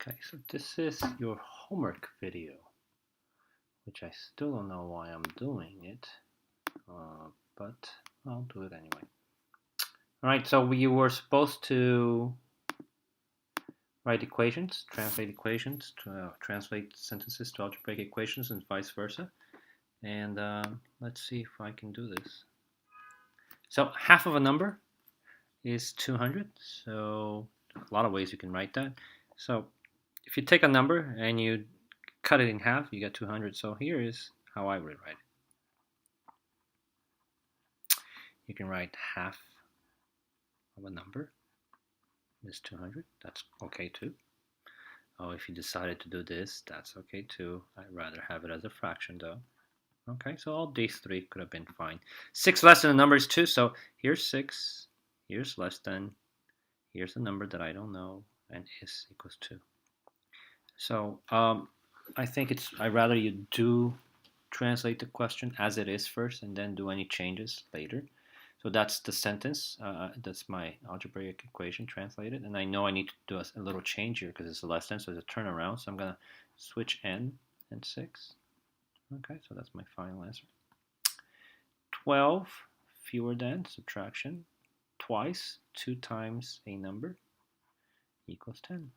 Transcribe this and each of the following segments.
Okay, so this is your homework video, which I still don't know why I'm doing it, but I'll do it anyway. All right, so we were supposed to write equations, translate equations, translate sentences to algebraic equations and vice versa. And let's see if I can do this. So half of a number is 200. So a lot of ways you can write that. So if you take a number and you cut it in half, you get 200. So here is how I would write it. You can write half of a number is 200. That's okay too. Oh, if you decided to do this, that's okay too. I'd rather have it as a fraction though. Okay, so all these three could have been fine. 6 less than the number is 2, so here's 6, here's less than, here's a number that I don't know, and is equals 2. So I think I'd rather you do translate the question as it is first and then do any changes later. So that's the sentence. That's my algebraic equation translated. And I know I need to do a little change here because it's a less than, so it's a turnaround. So I'm going to switch n and 6. Okay, so that's my final answer. 12 fewer than, subtraction, twice, 2 times a number equals 10.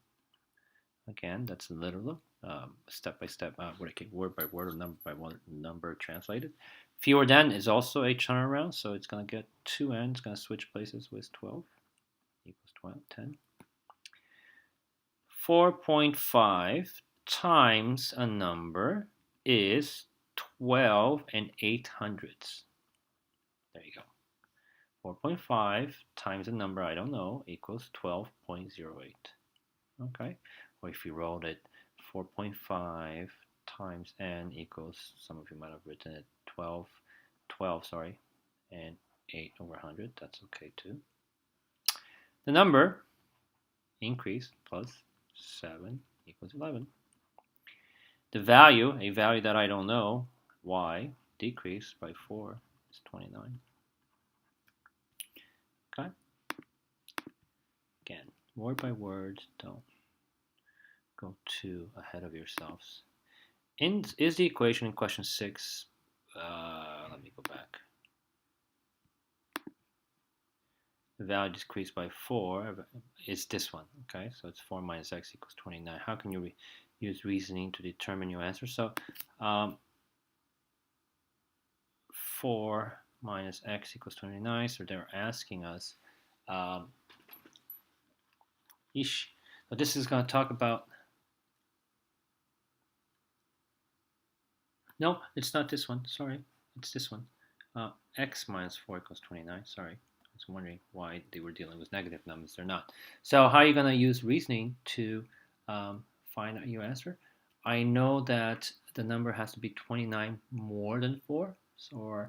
Again, that's literal, step by step, word by word, or number by number translated. Fewer than is also a turnaround, so it's going to get 2n, it's going to switch places with 12 equals 12, 10. 4.5 times a number is 12 and 800ths. There you go. 4.5 times a number I don't know equals 12.08. Okay, or if you wrote it, 4.5 times n equals, some of you might have written it 12, and 8 over 100, that's okay too. The number increase plus 7 equals 11. The value, a value that I don't know, y, decrease by 4 is 29. Okay? Again, word by word, don't go too ahead of yourselves. Is the equation in question 6, let me go back. The value decreased by 4 is this one, okay? So it's 4 minus x equals 29. How can you use reasoning to determine your answer? So 4 minus x equals 29, so they're asking us, so this is going to talk about, no, it's not this one, sorry, it's this one. X minus 4 equals 29, sorry. I was wondering why they were dealing with negative numbers. They're not. So how are you going to use reasoning to find out your answer? I know that the number has to be 29 more than 4. So,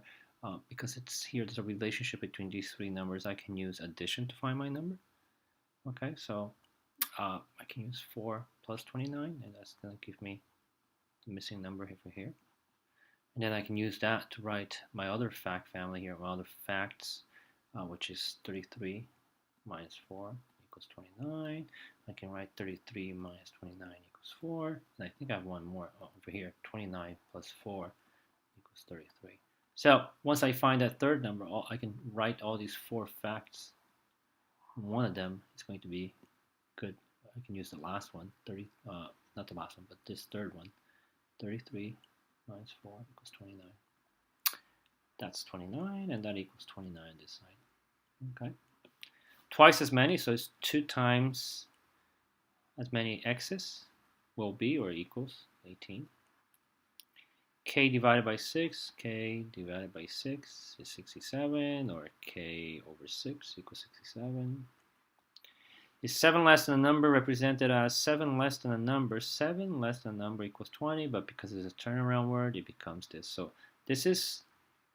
because it's here, there's a relationship between these three numbers, I can use addition to find my number. Okay, so I can use 4 plus 29, and that's going to give me the missing number over here. And then I can use that to write my other fact family here, my other facts, which is 33 minus 4 equals 29. I can write 33 minus 29 equals 4. And I think I have one more over here. 29 plus 4 equals 33. So once I find that third number, I can write all these 4 facts. One of them is going to be good. I can use the last one, not the last one, but this third one. 33 minus 4 equals 29. That's 29, and that equals 29 this side. Okay. Twice as many, so it's 2 times as many x's will be or equals 18. K divided by 6, k divided by 6 is 67, or k over 6 equals 67. Is 7 less than a number represented as 7 less than a number? 7 less than a number equals 20, but because it's a turnaround word, it becomes this. So this is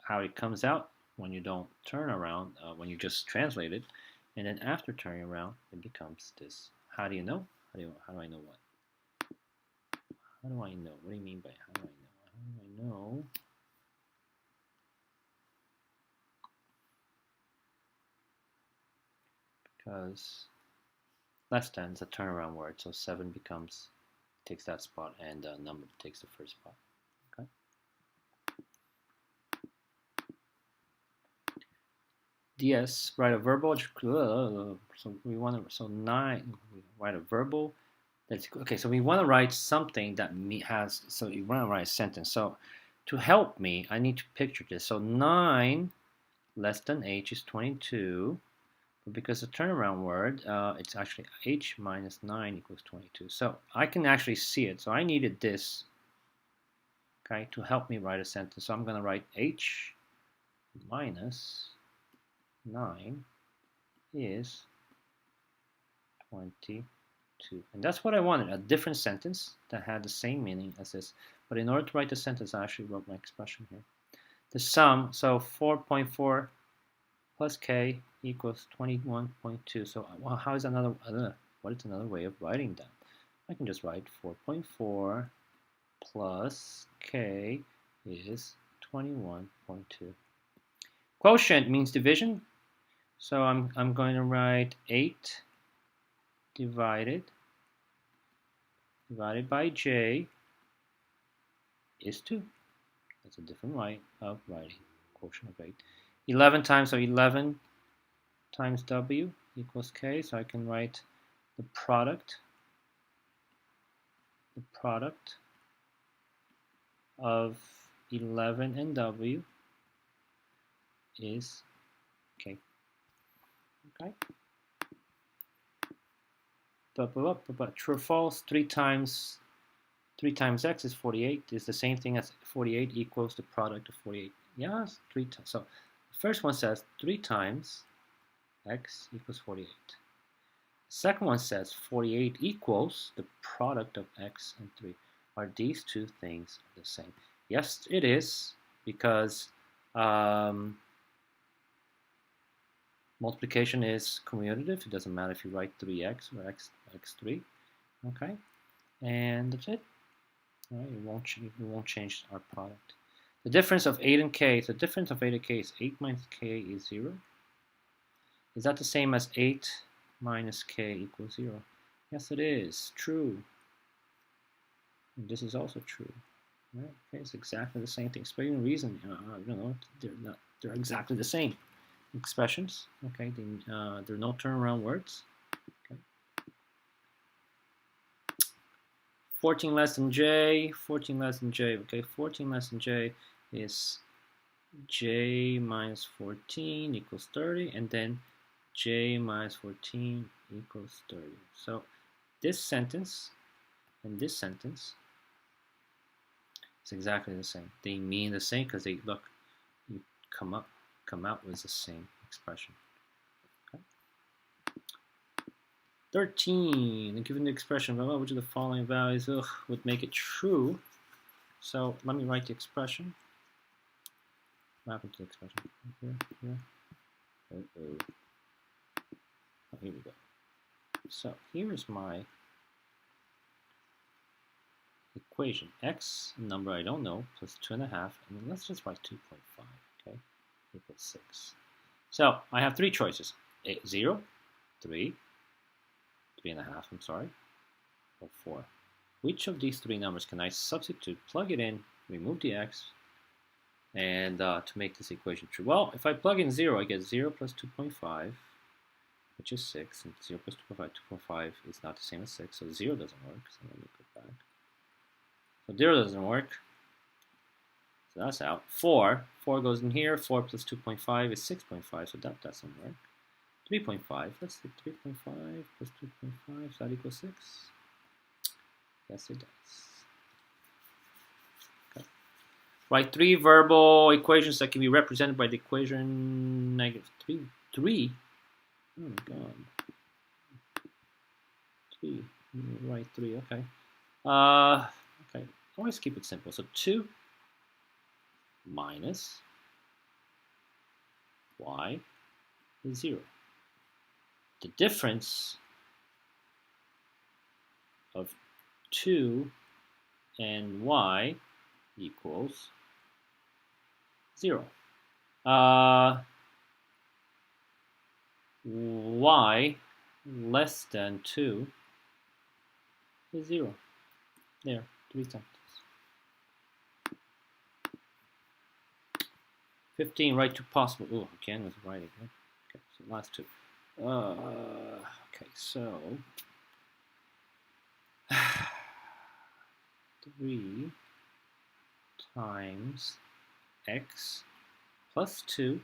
how it comes out when you don't turn around, when you just translate it. And then after turning around, it becomes this. How do you know? How do I know what? How do I know? What do you mean by how do I know? How do I know? Because less than is a turnaround word, so 7 takes that spot, and the number takes the first spot. Okay. DS, write a verbal. So we want to, so 9, we write a verbal. That's okay. So we want to write something that has. So you want to write a sentence. So to help me, I need to picture this. So 9 less than h is 22. But because the turnaround word, it's actually h minus 9 equals 22. So I can actually see it. So I needed this, okay, to help me write a sentence. So I'm going to write h minus 9 is 22. And that's what I wanted, a different sentence that had the same meaning as this. But in order to write the sentence, I actually wrote my expression here. The sum, so 4.4 plus k equals 21.2. So well, how is another, what is another way of writing that? I can just write 4.4 plus k is 21.2. Quotient means division. So I'm going to write 8 divided by j is 2. That's a different way of writing quotient of 8. 11 times, so 11 times w equals k. So I can write the product of 11 and w is k. Okay. But true or false? 3 times x is 48. Is the same thing as 48 equals the product of 48. Yes, 3 times. So the first one says 3 times x equals 48. The second one says 48 equals the product of x and 3. Are these two things the same? Yes, it is, because multiplication is commutative. It doesn't matter if you write 3x or x3. Okay, and that's it. All right, it won't change our product. The difference of 8 and k, the difference of 8 and k is 8 minus k is 0. Is that the same as 8 minus k equals 0? Yes, it is. True. And this is also true. Right? Okay, it's exactly the same thing. Explaining reason, they're exactly the same expressions. Okay, there are no turnaround words. Okay. 14 less than j, 14 less than j. Okay, 14 less than j is j minus 14 equals 30, and then j minus 14 equals 30. So this sentence and this sentence is exactly the same. They mean the same because they look, you come out with the same expression. Okay. 13, given the expression, well, which of the following values would make it true? So let me write the expression. What happened to the expression? Here. Oh, here we go. So here is my equation. X, number I don't know, plus 2.5, and then let's just write 2.5, okay, equals 6. So I have 3 choices, 0, 3, 3.5, I'm sorry, or 4. Which of these 3 numbers can I substitute, plug it in, remove the x, and to make this equation true? Well, if I plug in 0, I get 0 plus 2.5, which is 6, and 0 plus 2.5 is not the same as 6, so 0 doesn't work, so let me go back. So 0 doesn't work, so that's out. 4 goes in here, 4 plus 2.5 is 6.5, so that doesn't work. 3.5, let's see, 3.5 plus 2.5, does that equal 6? Yes, it does. Okay. Write 3 verbal equations that can be represented by the equation negative 3. Oh my god. 3. Write 3, okay. Okay, always keep it simple. So 2 minus y is 0. The difference of 2 and y equals 0. Y less than 2 is 0. There, 3 times. 15, right to possible. Oh, again with writing. Right? Okay, so last two. Okay, so 3 times x plus 2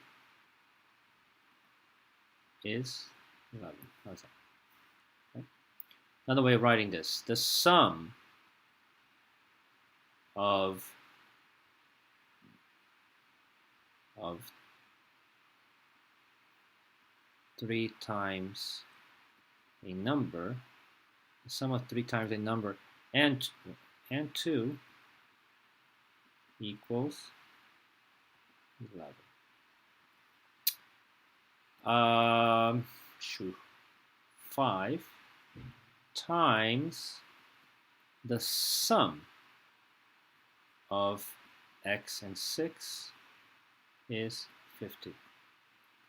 is 11. How's that? Okay. Another way of writing this, the sum of 3 times a number, the sum of 3 times a number and 2 equals 11. 5 times the sum of x and 6 is 50.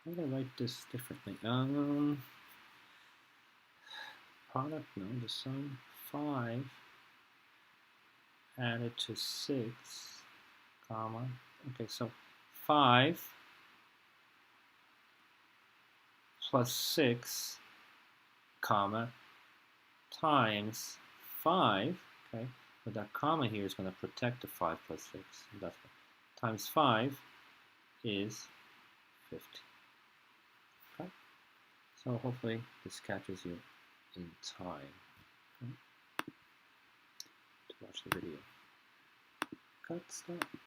I'm going to write this differently. Product, no, the sum 5 added to 6, comma. Okay, so 5 plus 6, comma, times 5, okay, but that comma here is going to protect the 5 plus 6, and that's what, times 5 is 50. Okay, so hopefully this catches you in time, okay, to watch the video. Cut, stop.